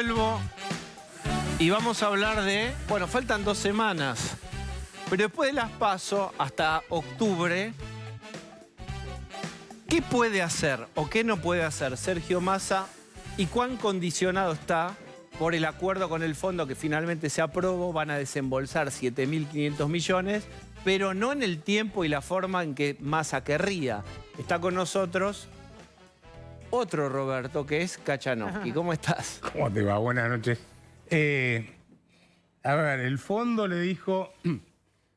Vuelvo y vamos a hablar de... Bueno, faltan 2 semanas, pero después de las PASO hasta octubre, ¿qué puede hacer o qué no puede hacer Sergio Massa y cuán condicionado está por el acuerdo con el fondo que finalmente se aprobó? Van a desembolsar 7.500 millones, pero no en el tiempo y la forma en que Massa querría. Está con nosotros otro Roberto, que es Kachanowski. ¿Cómo estás? ¿Cómo te va? Buenas noches. A ver, el fondo le dijo,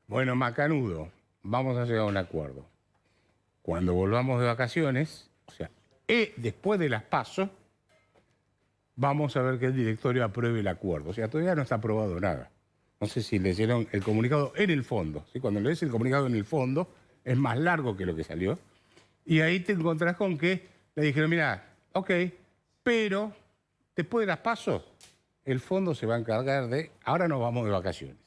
bueno, macanudo, vamos a llegar a un acuerdo. Cuando volvamos de vacaciones, o sea, después de las PASO, vamos a ver que el directorio apruebe el acuerdo. O sea, todavía no está aprobado nada. No sé si leyeron el comunicado en el fondo. ¿Sí? Cuando lees el comunicado en el fondo, es más largo que lo que salió. Y ahí te encontrás con que le dijeron, mira, ok, pero después de las PASO, el fondo se va a encargar de... Ahora nos vamos de vacaciones.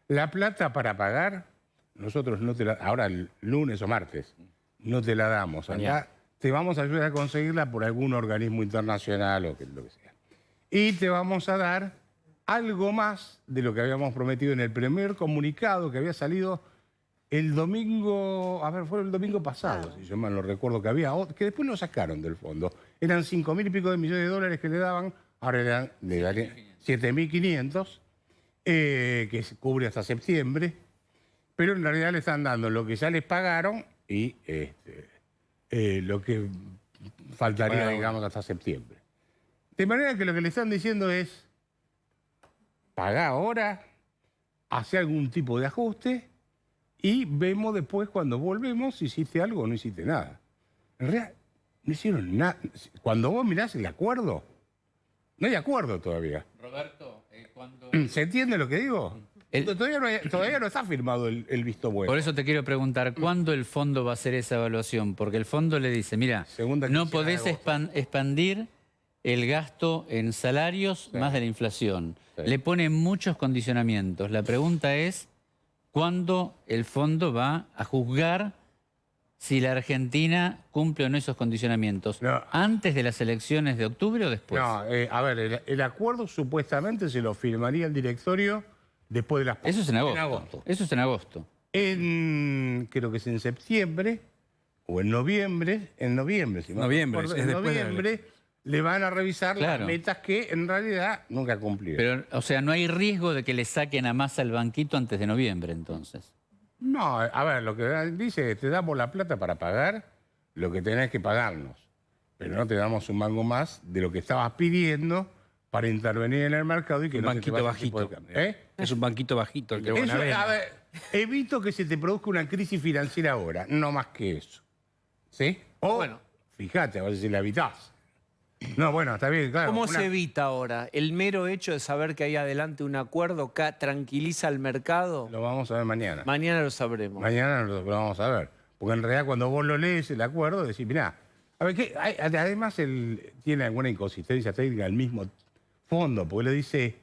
La plata para pagar, nosotros no te la... Ahora el lunes o martes, no te la damos. Acá te vamos a ayudar a conseguirla por algún organismo internacional o lo que sea. Y te vamos a dar algo más de lo que habíamos prometido en el primer comunicado que había salido el domingo, a ver, fue el domingo pasado, si yo mal no recuerdo, que después lo sacaron del fondo. Eran 5.000 y pico de millones de dólares que le daban, ahora le dan 7.500, que se cubre hasta septiembre, pero en realidad le están dando lo que ya les pagaron y lo que faltaría, digamos, hasta septiembre. De manera que lo que le están diciendo es, pagá ahora, hace algún tipo de ajuste, y vemos después, cuando volvemos, si hiciste algo o no hiciste nada. En realidad, no hicieron nada. Cuando vos mirás el acuerdo, no hay acuerdo todavía. Roberto, cuando... ¿Se entiende lo que digo? Todavía no está firmado el visto bueno. Por eso te quiero preguntar, ¿cuándo el fondo va a hacer esa evaluación? Porque el fondo le dice, mira, no podés expandir el gasto en salarios más de la inflación. Sí. Le pone muchos condicionamientos. La pregunta es, ¿cuándo el fondo va a juzgar si la Argentina cumple o no esos condicionamientos? No. ¿Antes de las elecciones de octubre o después? No, a ver, el acuerdo supuestamente se lo firmaría el directorio después de las... Eso es en agosto. Eso es en agosto. Creo que es en septiembre o en noviembre. En noviembre, si le van a revisar las metas que en realidad nunca cumplieron. Pero, o sea, no hay riesgo de que le saquen a Massa el banquito antes de noviembre, entonces. No, a ver, lo que dice, te damos la plata para pagar lo que tenés que pagarnos, pero no te damos un mango más de lo que estabas pidiendo para intervenir en el mercado y que un no banquito se te bajito. Es un banquito bajito el que van a ver. A ver, evito que se te produzca una crisis financiera ahora, no más que eso. ¿Sí? O, bueno, fíjate, a ver si la evitás. No, bueno, está bien, claro. ¿Cómo se evita ahora? ¿El mero hecho de saber que hay adelante un acuerdo tranquiliza al mercado? Lo vamos a ver mañana. Mañana lo sabremos. Mañana lo vamos a ver. Porque en realidad cuando vos lo lees, el acuerdo, decís, mirá, a ver, además tiene alguna inconsistencia técnica el mismo fondo, porque le dice,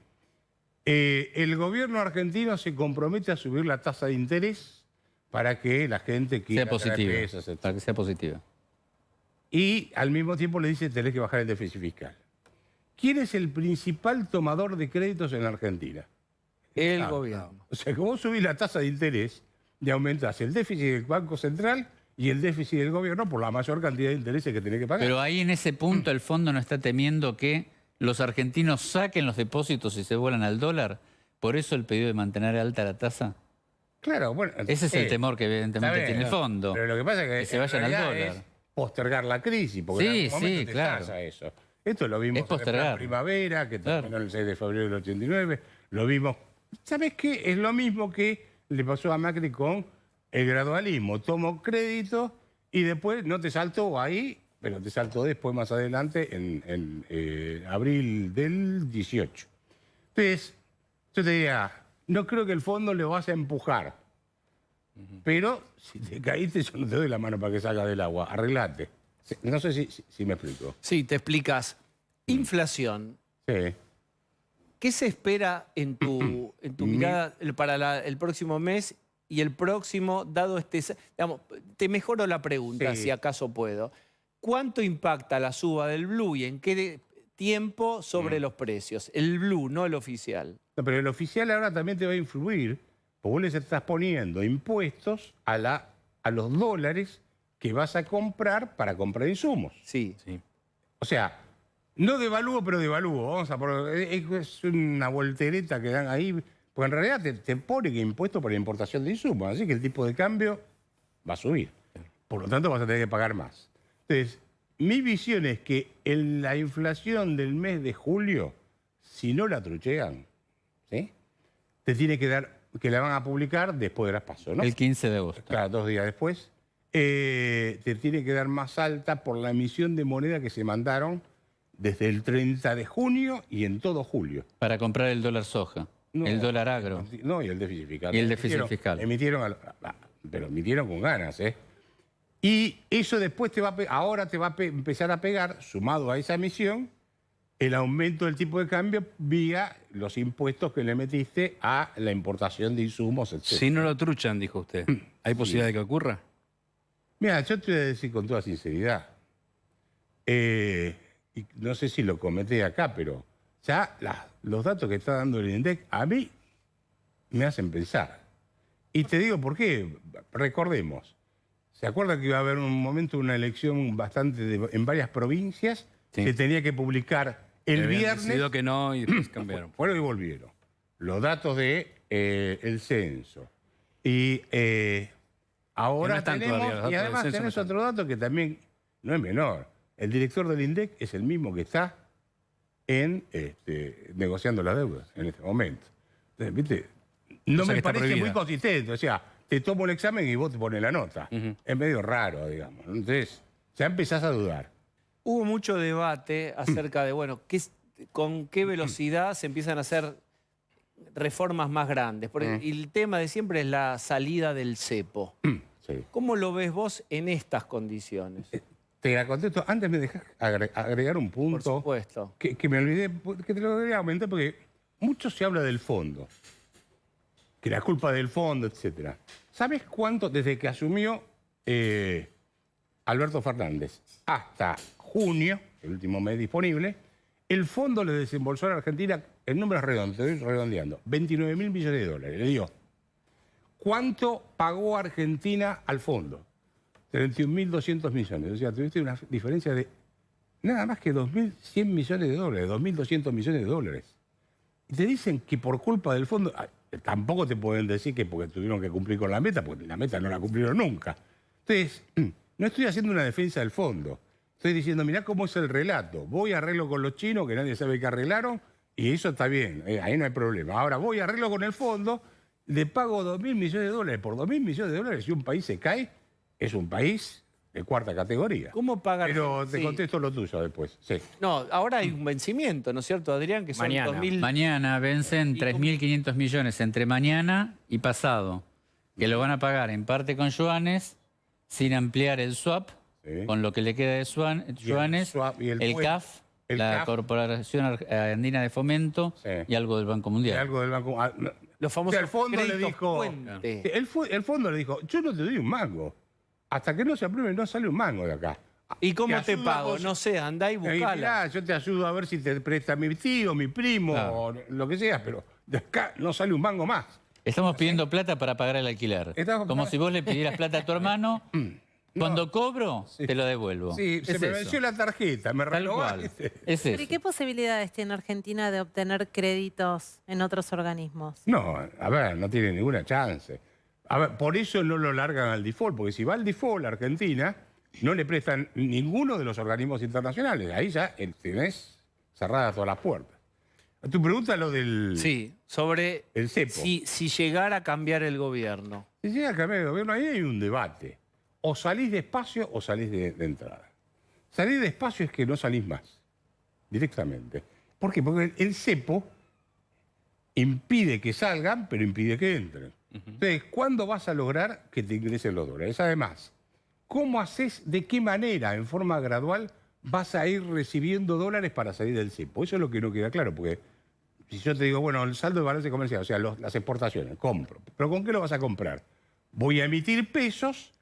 el gobierno argentino se compromete a subir la tasa de interés para que la gente quiera sea positiva, pesas, para que sea positiva. Y al mismo tiempo le dice tenés que bajar el déficit fiscal. ¿Quién es el principal tomador de créditos en la Argentina? El gobierno. O sea, que vos subís la tasa de interés y aumentás el déficit del Banco Central y el déficit del gobierno por la mayor cantidad de intereses que tenés que pagar. Pero ahí en ese punto el fondo no está temiendo que los argentinos saquen los depósitos y se vuelan al dólar. ¿Por eso el pedido de mantener alta la tasa? Claro, bueno. Ese es el temor que evidentemente tiene el fondo. Pero lo que pasa es que se vayan al dólar. Postergar la crisis, porque en algún momento te pasa eso. Esto lo vimos en la primavera, que terminó el 6 de febrero del 89, lo vimos. ¿Sabes qué? Es lo mismo que le pasó a Macri con el gradualismo. Tomó crédito y después no te saltó ahí, pero te saltó después más adelante en abril del 18. Entonces, yo te diría, no creo que el fondo le vas a empujar. Pero si te caíste, yo no te doy la mano para que salgas del agua. Arreglate. No sé si me explico. Sí, te explicas. Inflación. Sí. ¿Qué se espera en tu mirada para el próximo mes y el próximo, dado digamos, te mejoro la pregunta, si acaso puedo. ¿Cuánto impacta la suba del blue y en qué tiempo sobre los precios. El blue, no el oficial. No, pero el oficial ahora también te va a influir, porque vos les estás poniendo impuestos a los dólares que vas a comprar para comprar insumos. Sí. O sea, no devalúo, pero devalúo. Vamos a es una voltereta que dan ahí, porque en realidad te pone que impuesto por la importación de insumos, así que el tipo de cambio va a subir. Por lo tanto, vas a tener que pagar más. Entonces, mi visión es que en la inflación del mes de julio, si no la truchean, ¿sí?, te tiene que dar, que la van a publicar después de las PASO, ¿no? El 15 de agosto. Claro, 2 días después. Te tiene que dar más alta por la emisión de moneda que se mandaron desde el 30 de junio y en todo julio. Para comprar el dólar soja, No, el dólar agro. No, y el déficit fiscal. Y el déficit fiscal. Pero emitieron con ganas, ¿eh? Y eso después ahora te va a empezar a pegar, sumado a esa emisión, el aumento del tipo de cambio vía los impuestos que le metiste a la importación de insumos, etc. Si no lo truchan, dijo usted, ¿hay posibilidad de que ocurra? Mira, yo te voy a decir con toda sinceridad, y no sé si lo comenté acá, pero ya los datos que está dando el INDEC a mí me hacen pensar. Y te digo por qué. Recordemos, ¿se acuerda que iba a haber un momento una elección en varias provincias? Sí. Se tenía que publicar el Habían viernes. decidido que no y después cambiaron. Fueron y volvieron. Los datos de el censo. Y ahora Que no están tenemos, todavía, los datos y del además censo no tenés están. otro dato que también no es menor. El director del INDEC es el mismo que está negociando las deudas en este momento. Entonces, ¿viste? No Cosa me que está parece prohibida. muy consistente. O sea, te tomo el examen y vos te pones la nota. Es medio raro, digamos. Entonces, ya empezás a dudar. Hubo mucho debate acerca de, bueno, con qué velocidad se empiezan a hacer reformas más grandes. Porque el tema de siempre es la salida del cepo. Sí. ¿Cómo lo ves vos en estas condiciones? Te la contesto. Antes me dejás agregar un punto. Por supuesto. Que me olvidé, que te lo quería aumentar porque mucho se habla del fondo. Que la culpa del fondo, etcétera. ¿Sabes cuánto, desde que asumió Alberto Fernández hasta junio, el último mes disponible, el fondo le desembolsó a la Argentina, en números redondos, te estoy redondeando, 29.000 millones de dólares, le dio. ¿Cuánto pagó Argentina al fondo? 31.200 millones. O sea, tuviste una diferencia de nada más que 2.100 millones de dólares, 2.200 millones de dólares. Y te dicen que por culpa del fondo, tampoco te pueden decir que porque tuvieron que cumplir con la meta, porque la meta no la cumplieron nunca. Entonces, no estoy haciendo una defensa del fondo. Estoy diciendo, mirá cómo es el relato. Voy, arreglo con los chinos, que nadie sabe que arreglaron, y eso está bien, ahí no hay problema. Ahora voy, arreglo con el fondo, le pago 2.000 millones de dólares. Por 2.000 millones de dólares, si un país se cae, es un país de cuarta categoría. ¿Cómo pagar? Pero te Sí. contesto lo tuyo después. Sí. No, ahora hay un vencimiento, ¿no es cierto, Adrián? Que son Mañana. 2.000. Mañana vencen 3.500 millones entre mañana y pasado, que lo van a pagar en parte con yuanes, sin ampliar el swap, Sí. con lo que le queda de yuanes, swap y el el puente, CAF, el la CAF. Corporación Andina de Fomento Sí. y algo del Banco Mundial. Algo del banco. Los famosos el fondo le créditos dijo. puente. El fondo le dijo, yo no te doy un mango. Hasta que no se apruebe, no sale un mango de acá. ¿Y cómo te ayuda pago? vos- No sé, andá y buscala. Mirá, yo te ayudo a ver si te presta mi tío, mi primo, Claro. o lo que sea, pero de acá no sale un mango más. Estamos pidiendo plata para pagar el alquiler. Como si vos le pidieras plata a tu hermano, cuando cobro, te lo devuelvo. Sí, se Es me eso. venció la tarjeta, me Tal renovó. cual. Es ¿Pero eso. y qué posibilidades tiene Argentina de obtener créditos en otros organismos? No, a ver, no tiene ninguna chance. A ver, por eso no lo largan al default, porque si va al default Argentina, no le prestan ninguno de los organismos internacionales. Ahí ya tenés cerradas todas las puertas. Tu pregunta lo del Sí, sobre el cepo. si llegara a cambiar el gobierno. Si llega a cambiar el gobierno, ahí hay un debate. O salís despacio o salís de entrada. Salir despacio es que no salís más, directamente. ¿Por qué? Porque el cepo impide que salgan, pero impide que entren. Entonces, ¿cuándo vas a lograr que te ingresen los dólares? Además, ¿cómo haces, de qué manera, en forma gradual, vas a ir recibiendo dólares para salir del cepo? Eso es lo que no queda claro, porque si yo te digo, bueno, el saldo de balance comercial, o sea, las exportaciones, compro. ¿Pero con qué lo vas a comprar? Voy a emitir pesos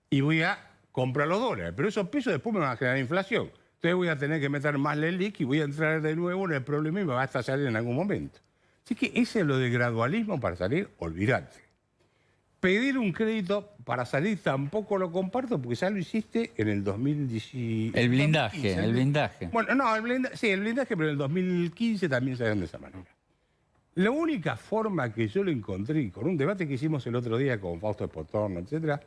y voy a comprar los dólares. Pero esos pesos después me van a generar inflación. entonces voy a tener que meter más LELIQ y voy a entrar de nuevo en el problema y me va a estallar en algún momento. Así que ese es lo de gradualismo para salir, olvídate. Pedir un crédito para salir tampoco lo comparto porque ya lo hiciste en el 2010. El blindaje. Bueno, no, sí, el blindaje, pero en el 2015 también se dan de esa manera. La única forma que yo lo encontré, con un debate que hicimos el otro día con Fausto Espotorno, etcétera,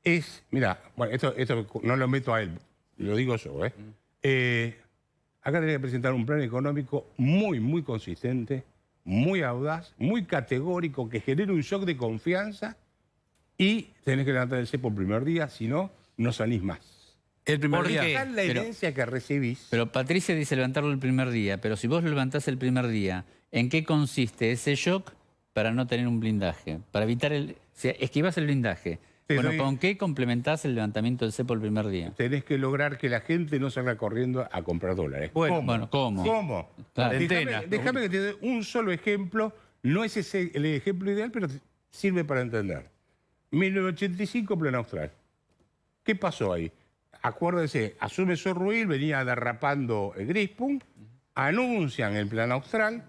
es, mira, bueno, esto no lo meto a él, lo digo yo, acá tenés que presentar un plan económico muy, muy consistente, muy audaz, muy categórico, que genere un shock de confianza y tenés que levantar el cepo el primer día, si no, no salís más. El primer día. Acá la herencia que recibís. Pero Patricia dice levantarlo el primer día, pero si vos lo levantás el primer día, ¿en qué consiste ese shock para no tener un blindaje? Para evitar o sea, esquivás el blindaje. Sí, bueno, ¿con qué complementás el levantamiento del cepo el primer día? Tenés que lograr que la gente no salga corriendo a comprar dólares. Bueno, ¿cómo? ¿Cómo? Claro. Déjame que te dé un solo ejemplo. No es ese el ejemplo ideal, pero sirve para entender. 1985, Plan Austral. ¿Qué pasó ahí? Acuérdense, asume Sorruil, venía derrapando Grispum, anuncian el Plan Austral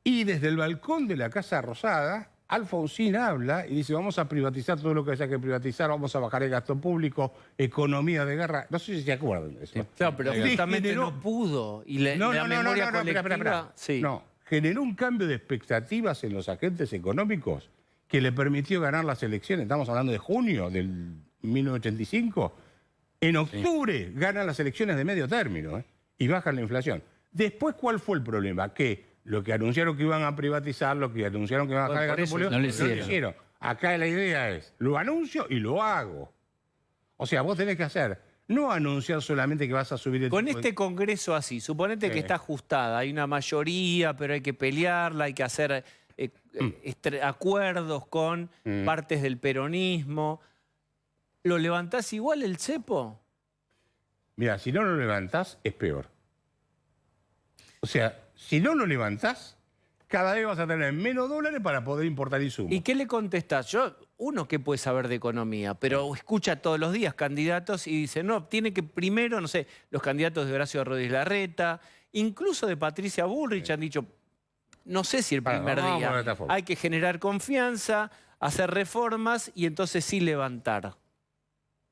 y desde el balcón de la Casa Rosada, Alfonsín habla y dice, vamos a privatizar todo lo que haya que privatizar, vamos a bajar el gasto público, economía de guerra. No sé si se acuerdan de eso. Sí, claro, pero justamente no pudo. Y la memoria colectiva... Espera. Sí. No, generó un cambio de expectativas en los agentes económicos que le permitió ganar las elecciones. Estamos hablando de junio del 1985. En octubre ganan las elecciones de medio término y bajan la inflación. Después, ¿cuál fue el problema? Que lo que anunciaron que iban a privatizar, lo que anunciaron que iban a bajar el gasto público, no lo hicieron. Acá la idea es, lo anuncio y lo hago. O sea, vos tenés que hacer, no anunciar solamente que vas a subir el... Con este Congreso así, suponete que está ajustada, hay una mayoría, pero hay que pelearla, hay que hacer acuerdos con partes del peronismo. ¿Lo levantás igual el cepo? Mira, si no lo levantás, es peor. O sea, si no lo levantás, cada vez vas a tener menos dólares para poder importar insumos. ¿Y qué le contestás? Uno que puede saber de economía, pero escucha todos los días candidatos y dice, no, tiene que primero, no sé, los candidatos de Horacio Rodríguez Larreta, incluso de Patricia Bullrich han dicho, no sé si el primer día, hay que generar confianza, hacer reformas y entonces sí levantar.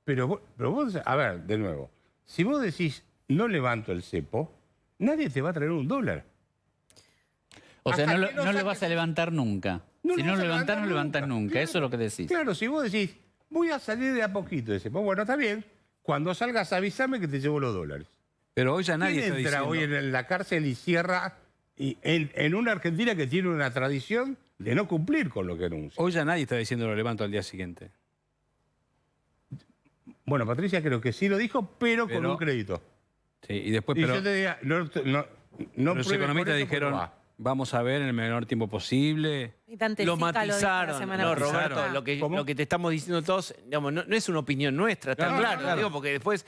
Pero vos, a ver, de nuevo, si vos decís, no levanto el cepo, nadie te va a traer un dólar. O sea, no lo vas a levantar nunca. Si no lo levantás, no levantás nunca. Claro, eso es lo que decís. Claro, si vos decís, voy a salir de a poquito de cepo, bueno, está bien. Cuando salgas avísame que te llevo los dólares. Pero hoy ya nadie está entra diciendo... hoy en la cárcel y cierra en una Argentina que tiene una tradición de no cumplir con lo que anuncia. Hoy ya nadie está diciendo lo levanto al día siguiente. Bueno, Patricia creo que sí lo dijo, pero con un crédito. Sí, y después... Y yo te diría, los economistas dijeron, vamos a ver en el menor tiempo posible. Lo matizaron. No, Roberto, lo que te estamos diciendo todos, digamos, no es una opinión nuestra, está claro. Digo, porque después...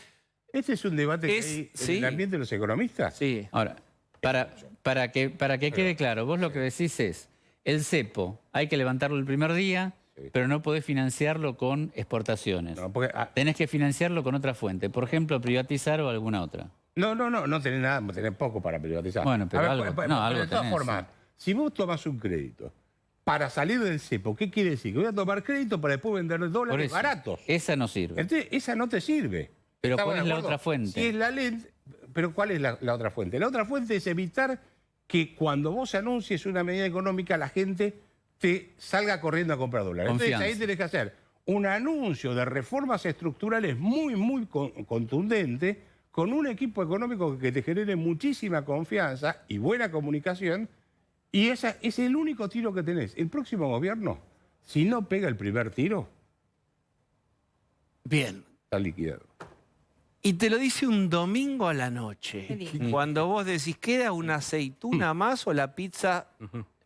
¿Este es un debate que hay en el ambiente de los economistas? Sí. Ahora, para que quede claro, vos lo que decís es, el cepo hay que levantarlo el primer día, pero no podés financiarlo con exportaciones. No, porque, tenés que financiarlo con otra fuente, por ejemplo, privatizar o alguna otra. No tenés nada, tenés poco para privatizar. Bueno, pero algo de todas formas, si vos tomás un crédito para salir del cepo, ¿qué quiere decir? Que voy a tomar crédito para después vender dólares baratos. Esa no sirve. Entonces, esa no te sirve. Pero ¿cuál es la otra fuente? Si es la ley, pero ¿cuál es la otra fuente? La otra fuente es evitar que cuando vos anuncies una medida económica la gente te salga corriendo a comprar dólares. Confianza. Entonces ahí tenés que hacer un anuncio de reformas estructurales muy, muy contundente con un equipo económico que te genere muchísima confianza y buena comunicación, y ese es el único tiro que tenés. El próximo gobierno, si no pega el primer tiro, bien, está liquidado. Y te lo dice un domingo a la noche, cuando vos decís, ¿queda una aceituna más o la pizza?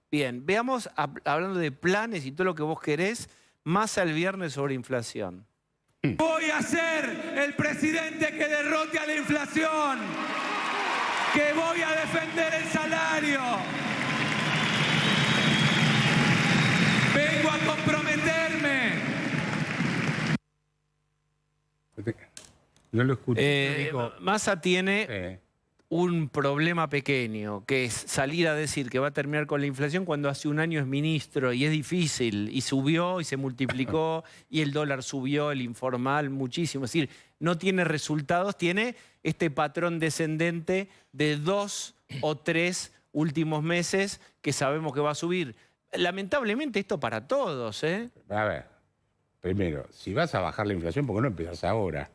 Bien, veamos, hablando de planes y todo lo que vos querés, más al viernes sobre inflación. Voy a ser el presidente que derrote a la inflación, que voy a defender el salario. Vengo a comprometerme. No lo escuché. Massa tiene un problema pequeño, que es salir a decir que va a terminar con la inflación cuando hace un año es ministro y es difícil, y subió y se multiplicó y el dólar subió, el informal muchísimo. Es decir, no tiene resultados, tiene este patrón descendente de 2 o 3 últimos meses que sabemos que va a subir. Lamentablemente esto para todos, ¿eh? A ver, primero, si vas a bajar la inflación, ¿por qué no empiezas ahora?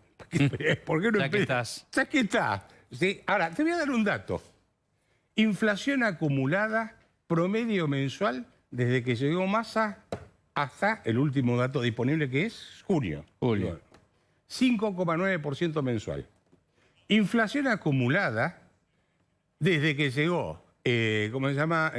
¿Por qué no Ya que estás. Ya que estás. Sí, ahora, te voy a dar un dato. Inflación acumulada, promedio mensual, desde que llegó Massa hasta el último dato disponible, que es junio. 5,9% mensual. Inflación acumulada, desde que llegó, ¿cómo se llama?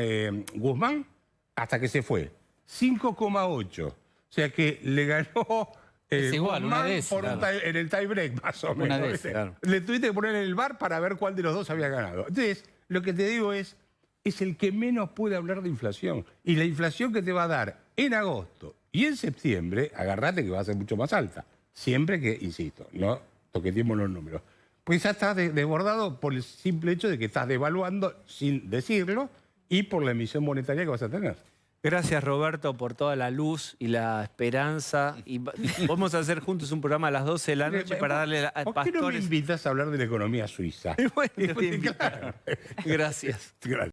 Guzmán, hasta que se fue. 5,8%. O sea que le ganó... Es igual, una décima. En el tie break, más o menos. Una décima, claro. Le tuviste que poner en el bar para ver cuál de los dos había ganado. Entonces, lo que te digo es el que menos puede hablar de inflación. Y la inflación que te va a dar en agosto y en septiembre, agarrate que va a ser mucho más alta. Siempre que, insisto, no toqueteemos los números. Pues ya estás desbordado por el simple hecho de que estás devaluando sin decirlo y por la emisión monetaria que vas a tener. Gracias, Roberto, por toda la luz y la esperanza. Y vamos a hacer juntos un programa a las 12 de la noche para darle a ¿Por qué no me Pastores... invitas a hablar de la economía suiza? Bueno, te voy a invitar. Gracias. Gracias.